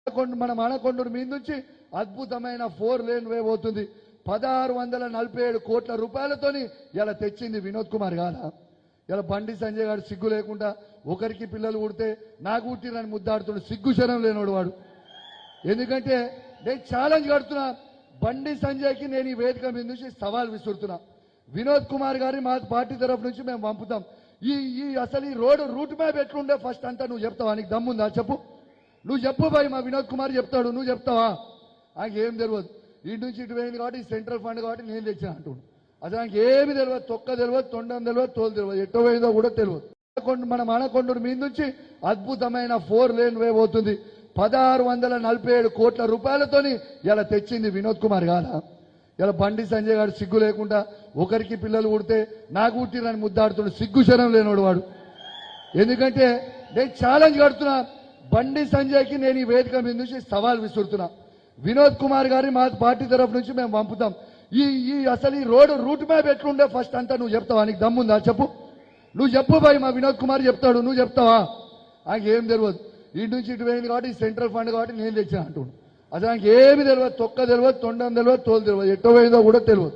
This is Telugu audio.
మన మానకొండూరు మీద నుంచి అద్భుతమైన 4 లేన్ వే పోతుంది. 1647 కోట్ల రూపాయలతోని ఇలా తెచ్చింది వినోద్ కుమార్ గారా. ఇలా బండి సంజయ్ గారు సిగ్గు లేకుండా ఒకరికి పిల్లలు పుడితే నాకు పుట్టిరని ముద్దాడుతుడు, సిగ్గు శరం లేనోడు వాడు. ఎందుకంటే నేను ఛాలెంజ్ కడుతున్నా, బండి సంజయ్కి నేను ఈ వేదిక మీద నుంచి సవాల్ విసురుతున్నా. వినోద్ కుమార్ గారి మా పార్టీ తరఫు నుంచి మేము పంపుతాం. ఈ అసలు ఈ రోడ్డు రూట్ మ్యాప్ ఎట్లుండే ఫస్ట్ అంతా నువ్వు చెప్తావా? నీకు దమ్ముందా చెప్పు. నువ్వు చెప్పు భయ్, మా వినోద్ కుమార్ చెప్తాడు, నువ్వు చెప్తావా? నాకు ఏం తెలియదు. ఇటు నుంచి ఇటు పోయింది కాబట్టి సెంట్రల్ ఫండ్ కాబట్టి నేను తెచ్చిన అంటుడు. అది నాకు ఏమి తెలియదు, తొక్క తెలియదు, తొండం తెలియదు, తోలు తెలియదు, ఎట్టో పోయిందో కూడా తెలియదు. మన మానకొండూరు మీద నుంచి అద్భుతమైన 4 లేన్ వే పోతుంది. 1647 కోట్ల రూపాయలతోని ఇలా తెచ్చింది వినోద్ కుమార్ గారా. ఇలా బండి సంజయ్ గారు సిగ్గు లేకుండా ఒకరికి పిల్లలు పుడితే నాకు పుట్టిరని ముద్దాడుతుడు, సిగ్గు శరం లేనోడు వాడు. ఎందుకంటే నేను ఛాలెంజ్ కడుతున్నా, బండి సంజయ్కి నేను ఈ వేదిక మీద నుంచి సవాల్ విసురుతున్నా. వినోద్ కుమార్ గారి మా పార్టీ తరఫు నుంచి మేము పంపుతాం. ఈ అసలు ఈ రోడ్డు రూట్ మ్యాప్ ఎట్లుండే ఫస్ట్ అంతా నువ్వు చెప్తావా? నీకు దమ్ముందా చెప్పు. నువ్వు చెప్పు భయ్, మా వినోద్ కుమార్ చెప్తాడు, నువ్వు చెప్తావా? నాకు ఏం తెలియదు. ఇటు నుంచి ఇటు పోయింది కాబట్టి సెంట్రల్ ఫండ్ కాబట్టి నేను తెచ్చిన అంటుడు. అది నాకు ఏమి తెలియదు, తొక్క తెలియదు, తొండం తెలియదు, తోలు తెలియదు, ఎట్టో పోయిందో కూడా తెలియదు.